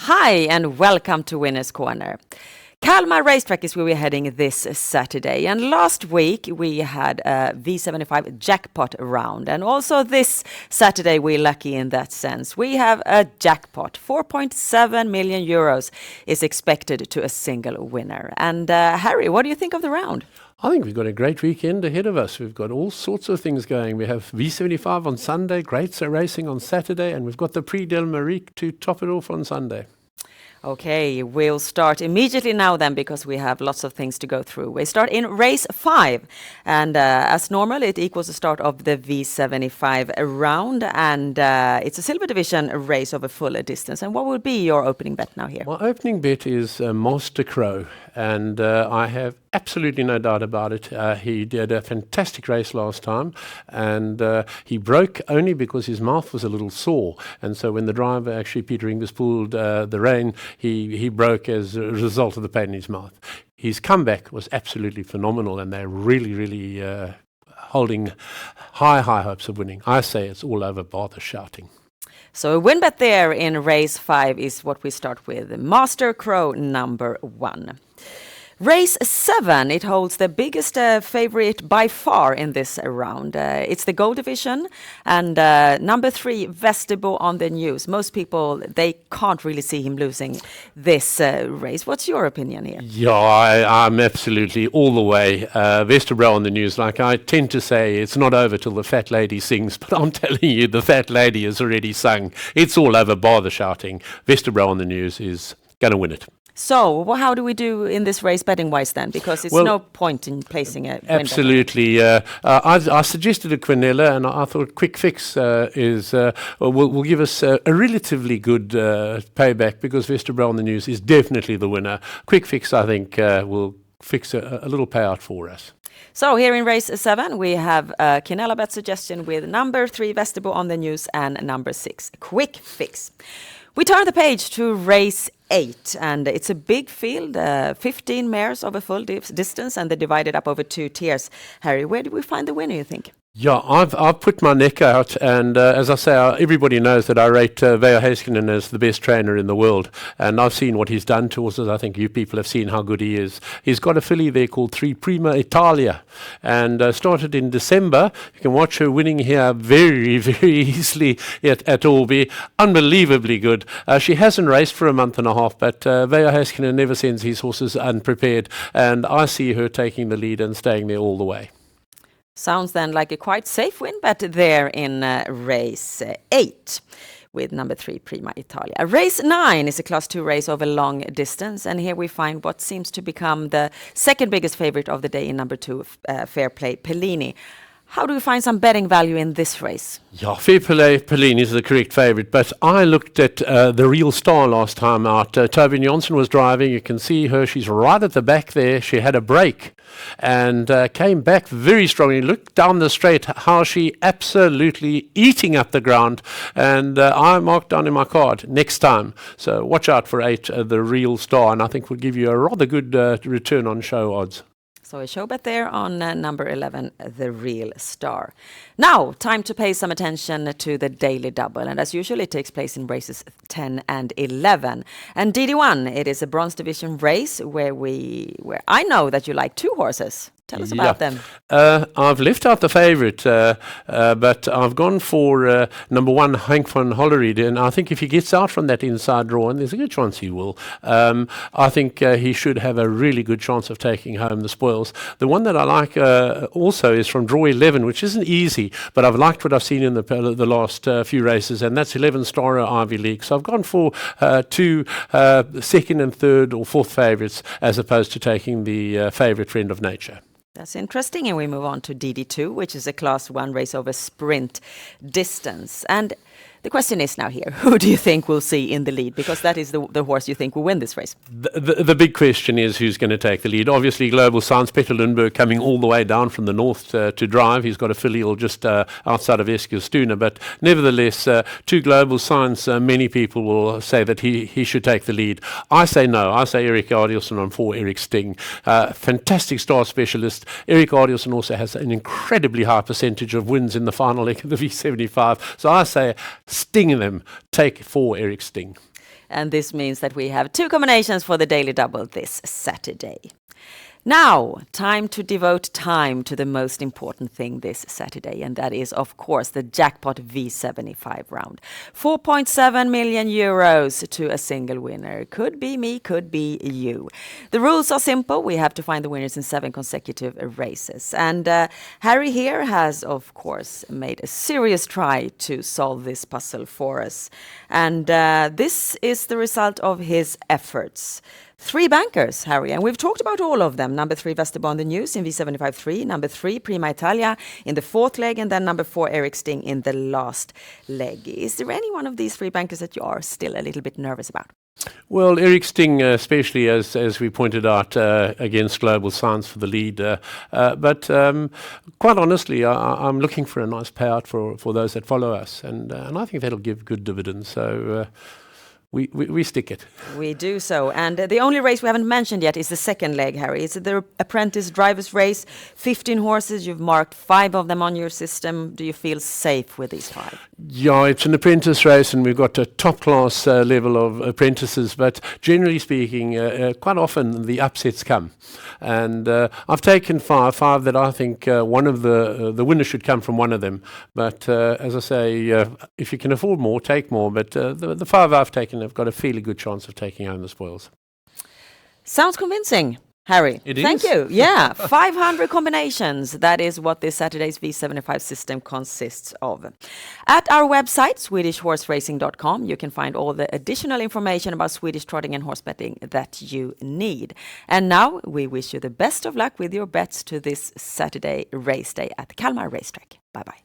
Hi and welcome to Winners Corner. Kalmar Racetrack is where we're heading this Saturday, and last week we had a V75 jackpot round, and also this Saturday we're lucky in that sense. We have a jackpot, 4.7 million euros is expected to a single winner. And Harry, what do you think of the round? I think we've got a great weekend ahead of us. We've got all sorts of things going. We have V75 on Sunday, great racing on Saturday, and we've got the Prix del Marique to top it off on Sunday. Okay, we'll start immediately now then, because we have lots of things to go through. We start in race 5, and as normal it equals the start of the V75 round, and it's a silver division race of a full distance. And what would be your opening bet now here? My opening bet is Master Crow, and I have absolutely no doubt about it. He did a fantastic race last time, and he broke only because his mouth was a little sore, and so when the driver, actually Peter Ingves, pulled the rein, he broke as a result of the pain in his mouth. His comeback was absolutely phenomenal, and they're really holding high hopes of winning. I say it's all over, bother shouting. So a win bet there in race 5 is what we start with. Master Crow number 1. Race 7, it holds the biggest favorite by far in this round. It's the gold division, and number 3, Vesterbo on the news. Most people, they can't really see him losing this race. What's your opinion here? Yeah, I'm absolutely all the way. Vesterbo on the news, like I tend to say, it's not over till the fat lady sings, but I'm telling you, the fat lady has already sung. It's all over, bother shouting. Vesterbo on the news is going to win it. So, how do we do in this race betting-wise then? Because it's no point in placing a win. Absolutely. I suggested a Quinella, and I thought Quick Fix will give us a relatively good payback, because Vesterbo on the news is definitely the winner. Quick Fix, I think, will fix a little payout for us. So here in race 7, we have a Quinella bet suggestion with number 3, Vesterbo on the news, and number 6, Quick Fix. We turn the page to race 8, and it's a big field, 15 mares of a full distance, and they're divided up over 2 tiers. Harry, where do we find the winner, you think? Yeah, I've put my neck out, and as I say, everybody knows that I rate Veijo Heiskanen as the best trainer in the world, and I've seen what he's done to horses. I think you people have seen how good he is. He's got a filly there called 3 Prima Italia, and started in December. You can watch her winning here very easily at Alby. Unbelievably good. She hasn't raced for a month and a half, but Veijo Heiskanen never sends his horses unprepared, and I see her taking the lead and staying there all the way. Sounds then like a quite safe win bet there in race 8 with number 3, Prima Italia. Race 9 is a Class 2 race of a long distance, and here we find what seems to become the second biggest favorite of the day in number 2, Fair Play Pellini. How do we find some betting value in this race? Yeah, Fair Play Pellini is the correct favourite, but I looked at the Real Star last time out. Tobin Jonsson was driving. You can see her. She's right at the back there. She had a break and came back very strongly. Look down the straight, how she absolutely eating up the ground. And I marked down in my card next time. So watch out for 8, the Real Star, and I think will give you a rather good return on show odds. So a show bet there on number 11, the Real Star. Now, time to pay some attention to the daily double. And as usual, it takes place in races 10 and 11. And DD1, it is a bronze division race where I know that you like 2 horses. Tell us about them. I've left out the favourite, but I've gone for number 1, Henk van Hollerud, and I think if he gets out from that inside draw, and there's a good chance he will, I think he should have a really good chance of taking home the spoils. The one that I like also is from draw 11, which isn't easy, but I've liked what I've seen in the last few races, and that's 11 Star Ivy League. So I've gone for 2 second and third or fourth favourites, as opposed to taking the favourite Friend of Nature. That's interesting, and we move on to DD2, which is a Class 1 race over sprint distance. And the question is now here, who do you think we'll see in the lead? Because that is the horse you think will win this race. The big question is who's going to take the lead. Obviously, Global Science, Peter Lundberg coming all the way down from the north to drive. He's got a filial just outside of Eskilstuna. But nevertheless, to Global Science, many people will say that he should take the lead. I say no. I say Erik Adielsson on 4, Eric Sting. Fantastic star specialist. Erik Adielsson also has an incredibly high percentage of wins in the final leg of the V75. So I say sting them. Take 4, Eric Sting. And this means that we have 2 combinations for the daily double this Saturday. Now, time to devote time to the most important thing this Saturday, and that is, of course, the jackpot V75 round. 4.7 million euros to a single winner. Could be me, could be you. The rules are simple. We have to find the winners in 7 consecutive races. And Harry here has, of course, made a serious try to solve this puzzle for us. And this is the result of his efforts. 3 bankers, Harry, and we've talked about all of them. Number 3, Västerbo the News in V75-3. Number 3, Prima Italia in the 4th leg. And then number 4, Eric Sting in the last leg. Is there any one of these 3 bankers that you are still a little bit nervous about? Well, Eric Sting, especially as we pointed out, against Global Science for the lead. But quite honestly, I'm looking for a nice payout for those that follow us. And I think that'll give good dividends. So we stick it. We do so. And the only race we haven't mentioned yet is the 2nd leg, Harry. It's the apprentice drivers race. 15 horses. You've marked 5 of them on your system. Do you feel safe with these 5? Yeah, it's an apprentice race, and we've got a top-class level of apprentices. But generally speaking, quite often the upsets come. And I've taken five that I think one of the winners should come from one of them. But as I say, if you can afford more, take more. But the 5 I've taken have got a fairly good chance of taking home the spoils. Sounds convincing, Harry. Thank you. Yeah, 500 combinations. That is what this Saturday's V75 system consists of. At our website, SwedishHorseRacing.com, you can find all the additional information about Swedish trotting and horse betting that you need. And now we wish you the best of luck with your bets to this Saturday race day at Kalmar Racetrack. Bye-bye.